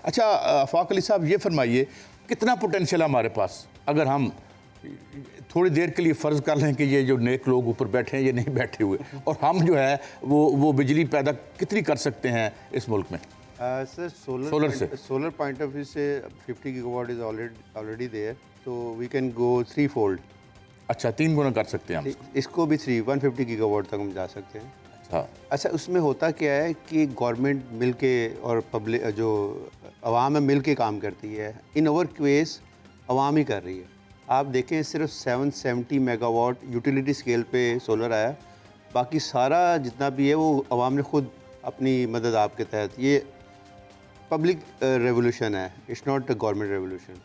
अच्छा आफाक अली साहब, ये फरमाइए कितना पोटेंशियल है हमारे पास, अगर हम थोड़ी देर के लिए फ़र्ज़ कर लें कि ये जो नेक लोग ऊपर बैठे हैं ये नहीं बैठे हुए, और हम जो है वो बिजली पैदा कितनी कर सकते हैं इस मुल्क में? Sir solar point of view से 50 गीगावाट इज़ ऑलरेडी देयर, तो वी कैन गो 3 फोल्ड। अच्छा, 3 गुना कर सकते हैं हम इसको भी 150 गीगावाट तक हम जा सकते हैं। अच्छा, उसमें होता क्या है कि गवर्नमेंट मिल के और पब्लिक जो आवाम है मिल के काम करती है। इन ओवर केस आवाम ही कर रही है। आप देखें सिर्फ 770 मेगावाट यूटिलिटी स्केल पे सोलर आया, बाकी सारा जितना भी है वो आवाम ने खुद अपनी मदद आपके तहत, ये पब्लिक रेवोल्यूशन है, it's not a government revolution.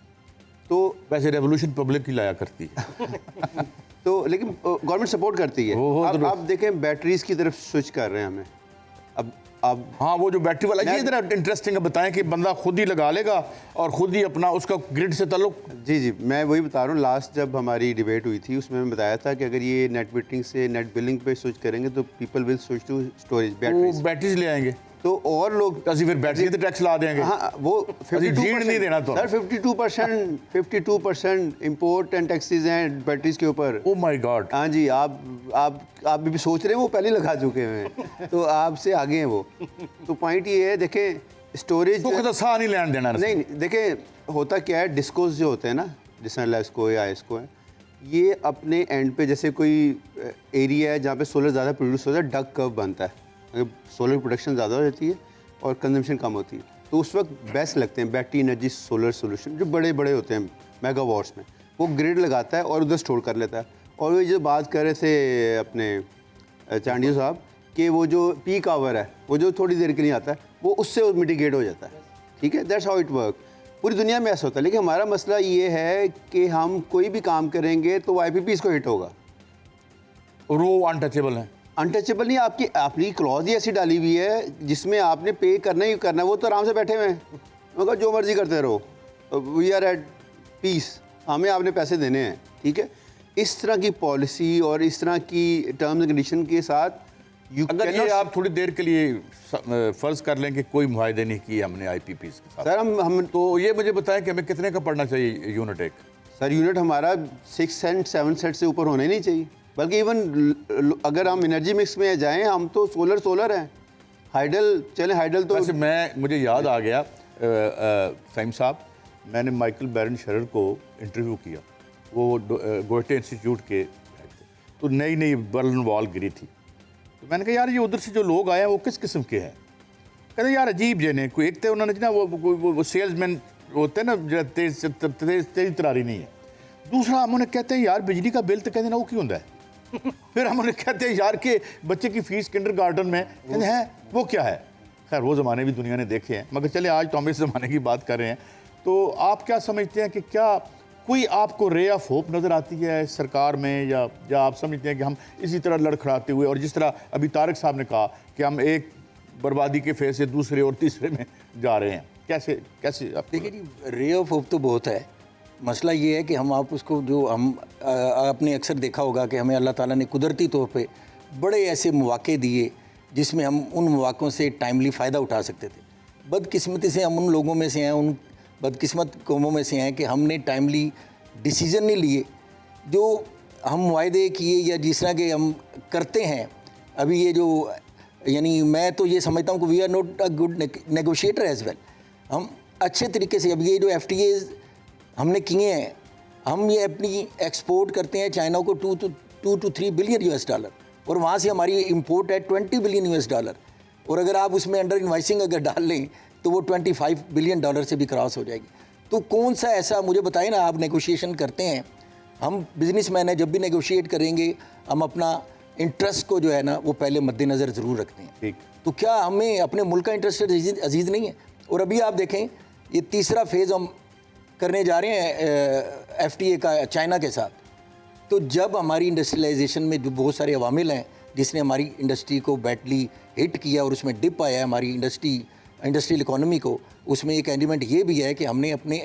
तो वैसे रेवोल्यूशन पब्लिक ही लाया करती है तो लेकिन गवर्नमेंट सपोर्ट करती है। आप देखें बैटरीज की तरफ स्विच कर रहे हैं हमें अब हाँ, वो जो बैटरी वाला, ये जरा इंटरेस्टिंग है, बताएं कि बंदा खुद ही लगा लेगा और खुद ही अपना उसका ग्रिड से ताल्लुक। जी, मैं वही बता रहा हूँ। लास्ट जब हमारी डिबेट हुई थी उसमें मैं बताया था कि अगर ये नेट मीटरिंग से नेट बिलिंग पे स्विच करेंगे तो people will switch to storage batteries ले आएंगे तो और लोग फिर बैटरी तो टैक्स ला देंगे। हाँ, वो 52% नहीं देना तो सर 52% इंपोर्ट एंड टैक्सेस हैं बैटरीज के ऊपर। Oh my God. हाँ जी, आप भी सोच रहे हैं, वो पहले लगा चुके हैं तो आपसे आगे हैं वो। तो पॉइंट ये है, देखें स्टोरेज तो साह नहीं लेना देना नहीं, देखें होता क्या है, डिस्कोस जो होते हैं ना, डिसको या इसको है, ये अपने एंड पे जैसे कोई एरिया है जहाँ पे सोलर ज़्यादा प्रोड्यूस होता है, डक कर्व बनता है। अगर सोलर प्रोडक्शन ज़्यादा हो जाती है और कंजम्पशन कम होती है तो उस वक्त बेस्ट लगते हैं बैटरी एनर्जी सोलर सोल्यूशन, जो बड़े बड़े होते हैं मेगावाट्स में, वो ग्रिड लगाता है और उधर स्टोर कर लेता है। और वो जो बात कर रहे थे अपने चांडियो साहब कि वो जो पीक आवर है वो जो थोड़ी देर के लिए आता है वो उससे मिटिगेट हो जाता है। ठीक है, दैट्स हाउ इट वर्क। पूरी दुनिया में ऐसा होता है, लेकिन हमारा मसला ये है कि हम कोई भी काम करेंगे तो IPP इसको हिट होगा और वो अनटचेबल है। अनटचेबल नहीं, आपकी क्लॉज ही ऐसी डाली हुई है जिसमें आपने पे करना ही करना है। वो तो आराम से बैठे हुए हैं, मगर जो मर्जी करते रहो, वी आर एट पीस, हमें आपने पैसे देने हैं। ठीक है, इस तरह की पॉलिसी और इस तरह की टर्म्स एंड कंडीशन के साथ अगर ये आप थोड़ी देर के लिए फ़र्ज़ कर लें कि कोई मुआहदे नहीं किए हमने IPPs के साथ, सर हम तो ये मुझे बताएं कि हमें कितने का पड़ना चाहिए यूनिट एक? सर यूनिट हमारा 6 सेंट 7 सेंट से ऊपर होना ही नहीं चाहिए, बल्कि इवन अगर हम एनर्जी मिक्स में जाएं, हम तो सोलर हैं। हाइडल चले, हाइडल तो वैसे मुझे याद आ गया फ़हीम साहब, मैंने माइकल बैरन शरर को इंटरव्यू किया, वो गोएटे इंस्टीट्यूट के तो नई बर्लिन वॉल गिरी थी, तो मैंने कहा यार ये उधर से जो लोग आए हैं वो किस किस्म के हैं? कहते यार अजीब जने, कोई एक तो उन्होंने ना वो सेल्समैन होते हैं ना जो तेज तरारी नहीं है, दूसरा हम उन्हें कहते हैं यार बिजली का बिल तो कहते हैं ना वो क्यों होता है फिर हम उन्हें कहते हैं यार कि बच्चे की फ़ीस किंडरगार्टन में, कहते हैं वो क्या है। खैर वो ज़माने भी दुनिया ने देखे हैं, मगर चले आज तो हम इस ज़माने की बात कर रहे हैं। तो आप क्या समझते हैं कि क्या कोई आपको रे ऑफ होप नज़र आती है सरकार में, या आप समझते हैं कि हम इसी तरह लड़खड़ाते हुए, और जिस तरह अभी तारक साहब ने कहा कि हम एक बर्बादी के फेज से दूसरे और तीसरे में जा रहे हैं, कैसे आप? देखिए जी, रे ऑफ होप तो बहुत है। मसला ये है कि हम आप उसको जो हम आपने अक्सर देखा होगा कि हमें अल्लाह ताला ने कुदरती तौर पे बड़े ऐसे मौके दिए जिसमें हम उन मौक़ों से टाइमली फ़ायदा उठा सकते थे। बदकिस्मती से हम उन लोगों में से हैं, उन बदकिस्मत कौमों में से हैं कि हमने टाइमली डिसीज़न नहीं लिए। जो हम वायदे किए या जिस तरह के हम करते हैं अभी, ये जो यानी मैं तो ये समझता हूँ कि we are not a good negotiator as well. हम अच्छे तरीके से, अब ये जो FTAs हमने किए हैं, हम ये अपनी एक्सपोर्ट करते हैं चाइना को 2 to 3 बिलियन $, और वहाँ से हमारी इंपोर्ट है 20 बिलियन $। और अगर आप उसमें अंडर इन्वाइसिंग अगर डाल लें तो वो 25 बिलियन $से भी क्रॉस हो जाएगी। तो कौन सा ऐसा मुझे बताइए ना, आप नेगोशिएशन करते हैं, हम बिजनेसमैन हैं, जब भी नेगोशिएट करेंगे हम अपना इंटरेस्ट को जो है ना वो पहले मद्देनज़र ज़रूर रखते हैं। ठीक, तो क्या हमें अपने मुल्क का इंटरेस्ट अजीज़ नहीं है? और अभी आप देखें ये तीसरा फेज़ हम करने जा रहे हैं FTA का चाइना के साथ। तो जब हमारी इंडस्ट्रियलाइजेशन में जो बहुत सारे अवामिल हैं जिसने हमारी इंडस्ट्री को बैडली हिट किया और उसमें डिप आया है हमारी इंडस्ट्रियल इकोनॉमी को, उसमें एक एलिमेंट ये भी है कि हमने अपने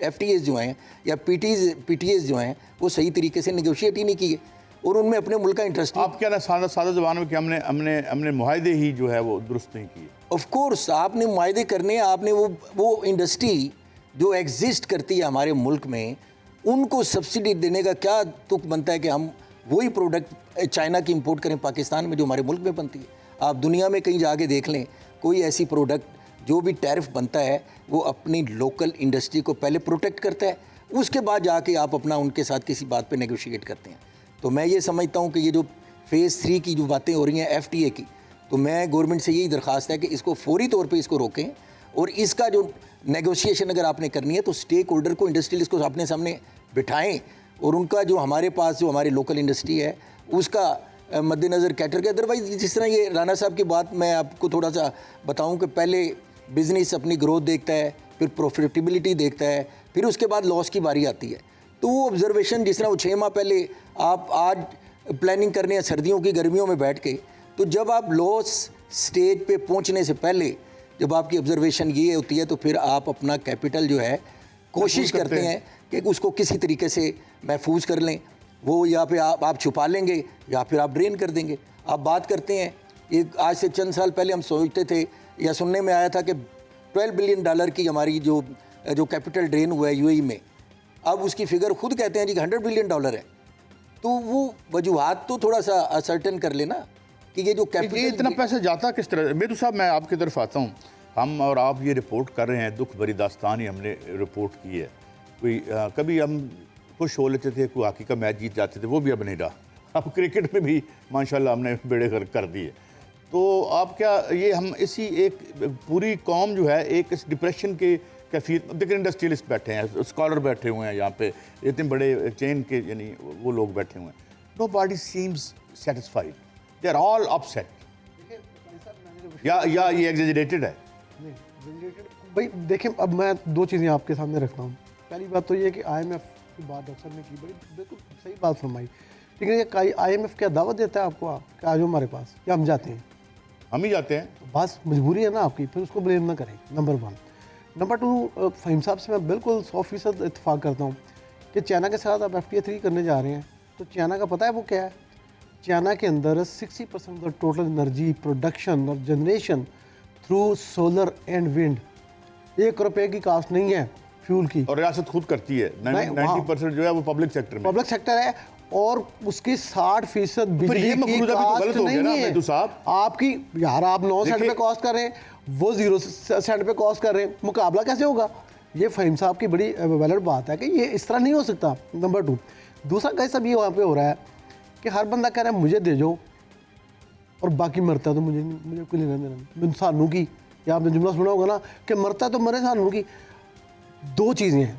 FTAs जो हैं या PTAs जो हैं वो सही तरीके से नेगोशिएट ही नहीं किए। और उनमें अपने मुल्क का इंटरेस्ट नहीं। आप क्या ना सादा सादा ज़बान में कि हमने हमने हमने मुआहदे ही जो है वो दुरुस्त नहीं किए। ऑफ कोर्स आपने मुआहदे करने हैं, आपने वो इंडस्ट्री जो एग्जिस्ट करती है हमारे मुल्क में उनको सब्सिडी देने का क्या तुक बनता है कि हम वही प्रोडक्ट चाइना की इंपोर्ट करें पाकिस्तान में जो हमारे मुल्क में बनती है। आप दुनिया में कहीं जाके देख लें, कोई ऐसी प्रोडक्ट जो भी टैरिफ बनता है वो अपनी लोकल इंडस्ट्री को पहले प्रोटेक्ट करता है, उसके बाद जाके आप अपना उनके साथ किसी बात पे नेगोशिएट करते हैं। तो मैं ये समझता हूँ कि ये जो फेज़ 3 की जो बातें हो रही हैं FTA की, तो मैं गवर्नमेंट से यही दरख्वास्त है कि इसको फौरी तौर पे इसको रोकें और इसका जो नेगोशिएशन अगर आपने करनी है तो स्टेक होल्डर को, इंडस्ट्रियलिस्ट को अपने सामने बिठाएं और उनका जो हमारे पास जो हमारी लोकल इंडस्ट्री है उसका मद्देनज़र कैटर के। अदरवाइज़ जिस तरह ये राना साहब की बात मैं आपको थोड़ा सा बताऊं कि पहले बिज़नेस अपनी ग्रोथ देखता है, फिर प्रॉफिटेबिलिटी देखता है, फिर उसके बाद लॉस की बारी आती है। तो वो ऑब्जर्वेशन जिस तरह वो 6 माह पहले आप आज प्लानिंग करने हैं सर्दियों की गर्मियों में बैठ के, तो जब आप लॉस स्टेज पे पहुंचने से पहले जब आपकी ऑब्जर्वेशन ये होती है तो फिर आप अपना कैपिटल जो है कोशिश करते हैं कि उसको किसी तरीके से महफूज कर लें। वो या पे आप छुपा लेंगे या फिर आप ड्रेन कर देंगे। आप बात करते हैं, एक आज से चंद साल पहले हम सोचते थे या सुनने में आया था कि $12 बिलियन की हमारी जो कैपिटल ड्रेन हुआ है UAE में, अब उसकी फिगर खुद कहते हैं जी $100 बिलियन है। तो वो वजूहात तो थोड़ा सा असर्टन कर लेना कि ये जो कैपिटल ये इतना पैसा जाता किस तरह। मेदू साहब मैं आपकी तरफ आता हूँ, हम और आप ये रिपोर्ट कर रहे हैं, दुख भरी दास्तान ही हमने रिपोर्ट की है। कोई कभी हम खुश हो लेते थे, कोई हॉकी का मैच जीत जाते थे, वो भी अब नहीं रहा। अब क्रिकेट में भी माशाल्लाह हमने बेड़े कर दिए। तो आप क्या ये हम इसी एक पूरी कौम जो है एक इस डिप्रेशन के कैफियत, देखिए इंडस्ट्रियलिस्ट बैठे हैं, स्कॉलर बैठे हुए हैं यहाँ पे, इतने बड़े चेन के यानी वो लोग बैठे हुए हैं। Nobody seems satisfied, they are all upset. या ये एग्जेजरेटेड है? भाई देखिए, अब मैं 2 चीज़ें आपके सामने रखता हूँ। पहली बात तो ये है कि IMF की बात डॉक्टर ने की, बड़ी बिल्कुल सही बात फरमाई, लेकिन ये IMF क्या दावत देता है आपको कि आ जाओ हमारे पास, या हम जाते हैं? हम ही जाते हैं। तो बस मजबूरी है ना आपकी, फिर उसको ब्लेम ना करें, नंबर 1। नंबर 2, फ़हीम साहब से मैं बिल्कुल 100% इत्तेफाक करता हूँ कि चाइना के साथ आप FTA 3 करने जा रहे हैं, तो चाइना का पता है वो क्या है? चाइना के अंदर 60% ऑफ टोटल एनर्जी प्रोडक्शन और generation through solar and wind. ₹1 की कास्ट नहीं है फ्यूल की, और रियासत खुद करती है। 90% जो है वो पब्लिक सेक्टर है, और उसकी 60% बिजली ये की मफरूज़ा भी तो कास्ट गलत हो गया ना नहीं है मेदू साहब। आपकी। यार आप 9 सेंट पे कॉस्ट कर रहे हैं, वो 0 सेंट पे कॉस्ट कर रहे हैं, मुकाबला कैसे होगा? ये फ़हीम साहब की बड़ी वैलिड बात है कि ये इस तरह नहीं हो सकता। नंबर 2, दूसरा कैसे सब ये वहाँ पे हो रहा है कि हर बंदा कह रहा है मुझे दे जाओ और बाकी मरता है तो मुझे कोई लेना देना नहीं, सानू की। या आपने जुमला सुना होगा ना कि मरता है तो मरे सानू की। 2 चीज़ें हैं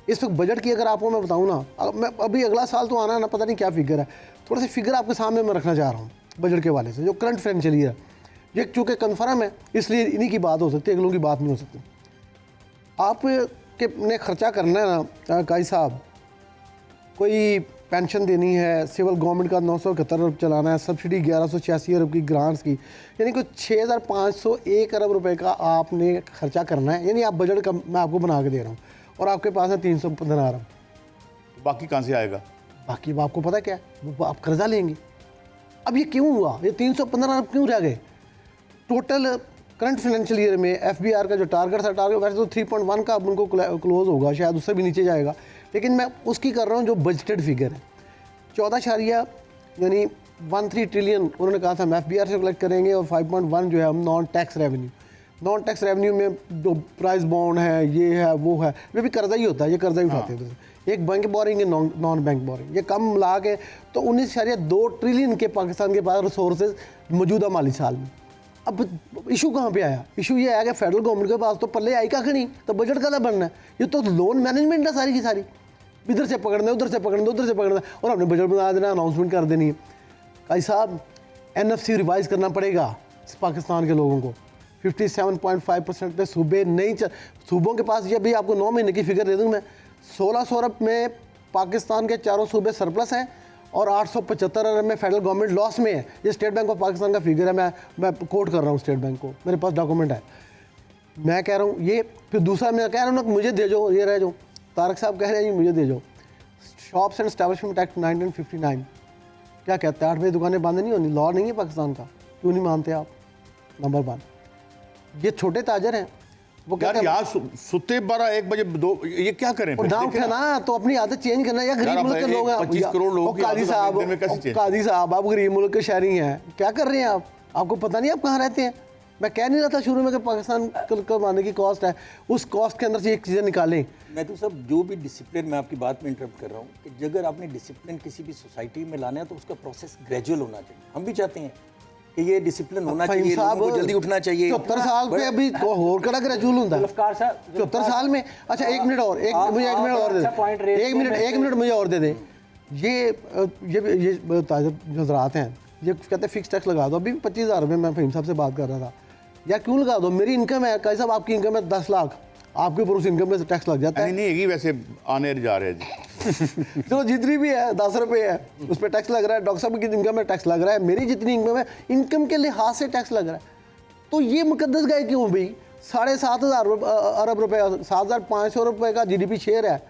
इस वक्त बजट की, अगर आपको मैं बताऊँ ना, मैं अभी अगला साल तो आना है ना, पता नहीं क्या फिगर है, थोड़ा सी फिगर आपके सामने मैं रखना चाह रहा हूँ बजट के वाले से, जो करंट फाइनेंशियल ईयर है। ये चूँकि कन्फर्म है इसलिए इन्हीं की बात हो सकती है, अगलों की बात नहीं हो सकती। आप के ने खर्चा करना है ना काई साहब, कोई पेंशन देनी है, सिविल गवर्नमेंट का 971 अरब चलाना है, सब्सिडी 1186 अरब की ग्रांट्स की, यानी कि 6501 अरब रुपए का आपने खर्चा करना है। यानी आप बजट का मैं आपको बना के दे रहा हूँ और आपके पास है 315 अरब। बाकी कहाँ से आएगा? बाकी आपको पता क्या है, वो आप कर्जा लेंगे। अब ये क्यों हुआ, ये 315 अरब क्यों रह गए? टोटल करंट फाइनेंशियल ईयर में FBR का जो टारगेट था, टारगेट वैसे तो 3.1 का अब उनको क्लोज होगा, शायद उससे भी नीचे जाएगा, लेकिन मैं उसकी कर रहा हूँ जो बजटेड फिगर है। 14 यानी 13 ट्रिलियन उन्होंने कहा था हम FBR से कलेक्ट करेंगे, और 5.1 जो है हम नॉन टैक्स रेवेन्यू में जो प्राइस बॉन्ड है, ये है वो है, ये भी कर्जा ही होता है, ये कर्जा ही उठाते हैं। एक बैंक बोरिंग है, नॉन बैंक बोरिंग, ये कम ला के तो 19.2 ट्रिलियन के पाकिस्तान के पास रिसोर्सेज मौजूदा माली साल में। अब इशू कहाँ पे आया? इशू ये आया कि फेडरल गवर्नमेंट के पास तो पल्ले आई का नहीं, तो बजट का बनना है, ये तो लोन मैनेजमेंट है सारी की सारी, इधर से पकड़ना उधर से पकड़ना उधर से पकड़ना, और हमने बजट बना देना, अनाउंसमेंट कर देनी है। भाई साहब NFC रिवाइज़ करना पड़ेगा पाकिस्तान के लोगों को। 57.5% पे सूबे नहीं सूबों के पास, ये भी आपको 9 महीने की फिगर दे दूँ मैं, 1600 अरब में पाकिस्तान के चारों सूबे सरप्लस हैं और 875 अरब में फेडरल गवर्नमेंट लॉस में है। ये स्टेट बैंक ऑफ पाकिस्तान का फिगर है, मैं कोट कर रहा हूँ स्टेट बैंक को, मेरे पास डॉक्यूमेंट है। मैं कह रहा हूँ ये, फिर दूसरा मैं कह रहा हूँ ना मुझे दे जाओ, ये रह जाओ। तारक साहब कह रहे हैं जी मुझे दे जाओ। शॉप्स एंड एस्टैब्लिशमेंट एक्ट 1959 क्या कहता है 8 बजे दुकानें बंद नहीं होनी, लॉ नहीं है पाकिस्तान का, क्यों नहीं मानते आप? नंबर 1 ये छोटे ताजर हैं, वो यार कहते हैं यहाँ सुते 12-1 बजे 2, ये क्या करें और फिर? ना उठे ना, तो अपनी आदत चेंज करना। या गरीब यार, मुल्क के लोग हैं, 25 करोड़ लोगों की काजी आदत साहब, अपने में कैसे change? काजी साहब आप गरीब मुल्क के शहरी हैं, क्या कर रहे हैं आप? आपको पता नहीं आप कहाँ रहते हैं? मैं कह नहीं रहा था शुरू में कि पाकिस्तान कमाने की कॉस्ट है, उस कॉस्ट के अंदर से एक चीज़ें निकालें। मैं तो सब जो भी डिसिप्लिन, मैं आपकी बात में इंटरप्ट कर रहा हूँ कि अगर आपने डिसिप्लिन किसी भी सोसाइटी में लाना है तो उसका प्रोसेस ग्रेजुअल होना चाहिए। हम भी चाहते हैं कि ये डिसिप्लिन होना चाहिए, लोगों को जल्दी उठना चाहिए। 74 साल पे अभी और कड़ा ग्रेजुअल होता है जुल्फकार साहब 74 साल में। अच्छा एक मिनट और, मुझे एक मिनट और दे दें, एक मिनट मुझे और दे दें। ये ताजर जो ज़रात हैं ये कहते हैं फिक्स टैक्स लगा दो। अभी 25,000 रुपये मैं फहीम साहब से बात कर रहा था, यार क्यों लगा दो? मेरी इनकम है काजी साहब, आपकी इनकम है 10 लाख, आपके ऊपर उस इनकम में से टैक्स लग जाता है। नहीं नहीं, वैसे आने जा रहे हैं जी। चलो जितनी भी है 10 रुपये है उस पर टैक्स लग रहा है, डॉक्टर साहब की इनकम में टैक्स लग रहा है, मेरी जितनी इनकम है इनकम के लिहाज से टैक्स लग रहा है। तो ये मुकद्दस गाय क्यों भाई? 7,500 अरब रुपये, 7,500 रुपये का GDP शेयर है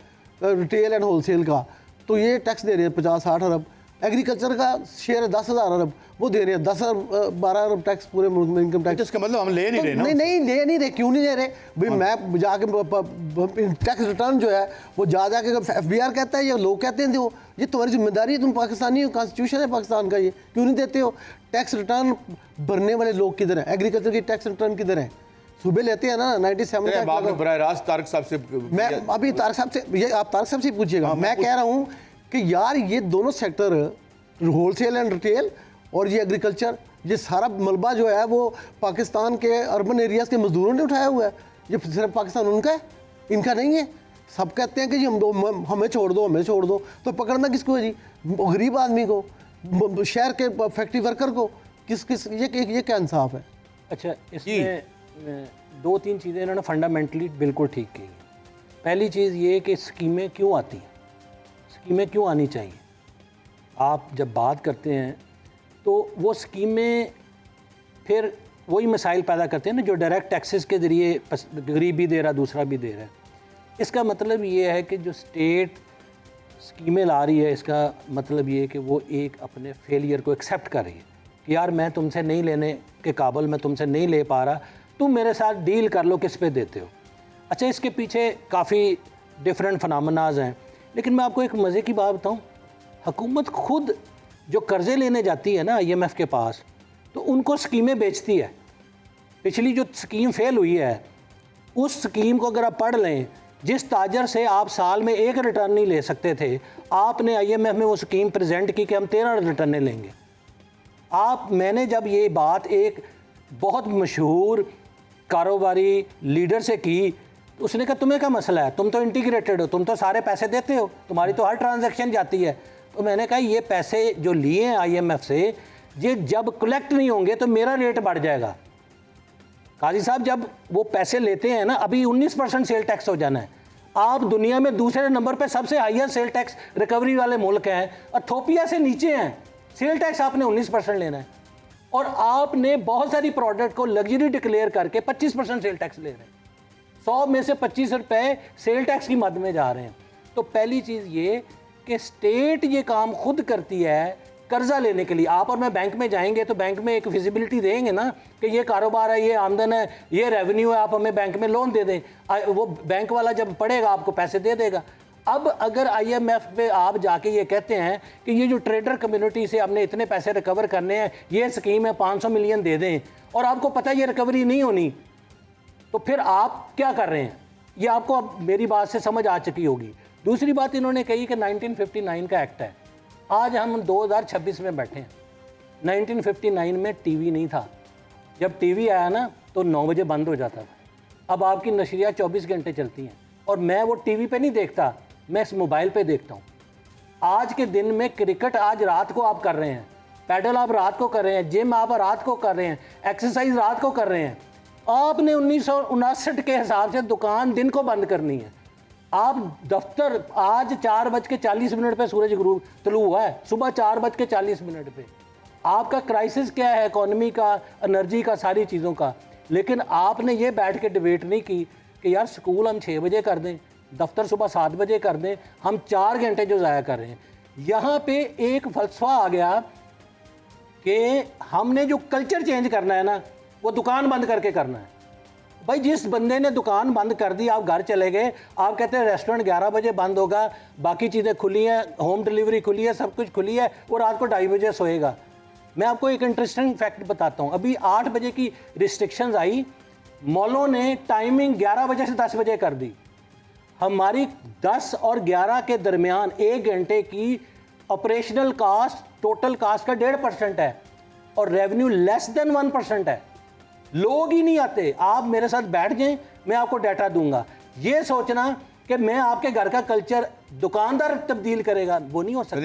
रिटेल एंड होलसेल का, तो ये टैक्स दे रहे हैं 50-60 अरब। एग्रीकल्चर का शेयर है 10,000 अरब, वो दे रहे हैं 10-12 अरब टैक्स पूरे मुल्क में इनकम टैक्स। इसका मतलब हम ले नहीं रहे ना? नहीं नहीं ले नहीं रहे, क्यों नहीं ले रहे भाई? मैं जाके टैक्स रिटर्न जो है वो जाके FBR कहता है या लोग कहते हैं वो, ये तुम्हारी जिम्मेदारी है, तुम पाकिस्तानी हो, कॉन्स्टिट्यूशन है पाकिस्तान का, ये क्यों नहीं देते हो? टैक्स रिटर्न भरने वाले लोग किधर हैं? एग्रीकल्चर की टैक्स रिटर्न किधर हैं? सूबे लेते हैं ना 97 का। आपने बराह रास्त तारक साहब से मैं अभी तारक साहब से, ये आप तारक साहब से पूछिएगा। मैं कह रहा हूँ कि यार ये दोनों सेक्टर, होलसेल एंड रिटेल और ये एग्रीकल्चर, ये सारा मलबा जो है वो पाकिस्तान के अर्बन एरियाज़ के मजदूरों ने उठाया हुआ है। ये सिर्फ पाकिस्तान उनका है, इनका नहीं है। सब कहते हैं कि जी हमें छोड़ दो, हमें छोड़ दो, तो पकड़ना किसको है जी? गरीब आदमी को, शहर के फैक्ट्री वर्कर को, किस ये क्या इंसाफ है? अच्छा, इसमें 2-3 चीज़ें इन्होंने फंडामेंटली बिल्कुल ठीक की। पहली चीज़ ये कि स्कीमें क्यों आती हैं, स्कीमें क्यों आनी चाहिए। आप जब बात करते हैं तो वो स्कीमें फिर वही मसाइल पैदा करते हैं ना, जो डायरेक्ट टैक्सेस के ज़रिए गरीब भी दे रहा, दूसरा भी दे रहा है। इसका मतलब ये है कि जो स्टेट स्कीमें ला रही है, इसका मतलब ये है कि वो एक अपने फेलियर को एक्सेप्ट कर रही है कि यार मैं तुमसे नहीं लेने के काबिल, मैं तुमसे नहीं ले पा रहा, तुम मेरे साथ डील कर लो, किस पे देते हो। अच्छा, इसके पीछे काफ़ी डिफरेंट फनामनाज हैं, लेकिन मैं आपको एक मज़े की बात बताऊं, हुकूमत खुद जो कर्ज़े लेने जाती है ना IMF के पास, तो उनको स्कीमें बेचती है। पिछली जो स्कीम फेल हुई है, उस स्कीम को अगर आप पढ़ लें, जिस ताजर से आप साल में 1 रिटर्न नहीं ले सकते थे, आपने IMF में वो स्कीम प्रेजेंट की कि हम 13 रिटर्नें लेंगे। मैंने जब ये बात एक बहुत मशहूर कारोबारी लीडर से की, तो उसने कहा तुम्हें क्या मसला है, तुम तो इंटीग्रेटेड हो, तुम तो सारे पैसे देते हो, तुम्हारी तो हर ट्रांजैक्शन जाती है। तो मैंने कहा ये पैसे जो लिए हैं IMF से, ये जब कलेक्ट नहीं होंगे तो मेरा रेट बढ़ जाएगा। काजी साहब, जब वो पैसे लेते हैं ना, अभी 19% सेल टैक्स हो जाना है। आप दुनिया में दूसरे नंबर पे सबसे हाईएस्ट सेल टैक्स रिकवरी वाले मुल्क हैं, इथियोपिया से नीचे हैं, सेल टैक्स आपने 19% लेना है, और आपने बहुत सारी प्रोडक्ट को लग्जरी डिक्लेयर करके 25% सेल टैक्स ले रहे हैं। 100 में से 25 रुपये सेल टैक्स की मद में जा रहे हैं। तो पहली चीज़ ये कि स्टेट ये काम खुद करती है कर्जा लेने के लिए। आप और मैं बैंक में जाएंगे तो बैंक में एक विजिबिलिटी देंगे ना कि ये कारोबार है, ये आमदन है, ये रेवेन्यू है, आप हमें बैंक में लोन दे दें। वो बैंक वाला जब पढ़ेगा आपको पैसे दे देगा। अब अगर IMF पे आप जाके ये कहते हैं कि ये जो ट्रेडर कम्युनिटी से हमने इतने पैसे रिकवर करने हैं, ये स्कीम है 500 मिलियन दे दें, और आपको पता है ये रिकवरी नहीं होनी, तो फिर आप क्या कर रहे हैं? ये आपको अब मेरी बात से समझ आ चुकी होगी। दूसरी बात इन्होंने कही कि 1959 का एक्ट है। आज हम 2026 में बैठे हैं। 1959 में टीवी नहीं था। जब टीवी आया ना तो 9 बजे बंद हो जाता था। अब आपकी नशरियाँ 24 घंटे चलती हैं, और मैं वो टीवी पे नहीं देखता, मैं इस मोबाइल पे देखता हूँ। आज के दिन में क्रिकेट आज रात को आप कर रहे हैं, पैडल आप रात को कर रहे हैं, जिम आप रात को कर रहे हैं, एक्सरसाइज रात को कर रहे हैं। आपने 1959 के हिसाब से दुकान दिन को बंद करनी है। आप दफ्तर आज 4:40 पे सूरज गुरूब तुलू हुआ है, सुबह 4:40 पे। आपका क्राइसिस क्या है इकोनॉमी का, एनर्जी का, सारी चीज़ों का, लेकिन आपने ये बैठ के डिबेट नहीं की कि यार स्कूल हम 6 बजे कर दें, दफ्तर सुबह 7 बजे कर दें, हम 4 घंटे जो ज़ाया कर रहे हैं। यहाँ पे एक फलसफा आ गया कि हमने जो कल्चर चेंज करना है ना, वो दुकान बंद करके करना है। भाई जिस बंदे ने दुकान बंद कर दी, आप घर चले गए, आप कहते हैं रेस्टोरेंट 11 बजे बंद होगा, बाकी चीज़ें खुली हैं, होम डिलीवरी खुली है, सब कुछ खुली है, और रात को 2:30 बजे सोएगा। मैं आपको एक इंटरेस्टिंग फैक्ट बताता हूँ। अभी 8 बजे की रिस्ट्रिक्शंस आई, मॉलों ने टाइमिंग 11 बजे से 10 बजे कर दी। हमारी 10 और 11 के दरमियान 1 घंटे की ऑपरेशनल कास्ट टोटल कास्ट का 1.5% है, और रेवेन्यू लेस देन 1% है। लोग ही नहीं आते। आप मेरे साथ बैठ जाएं, मैं आपको डाटा दूंगा। ये सोचना कि मैं आपके घर का कल्चर दुकानदार तब्दील करेगा, वो नहीं हो सकता।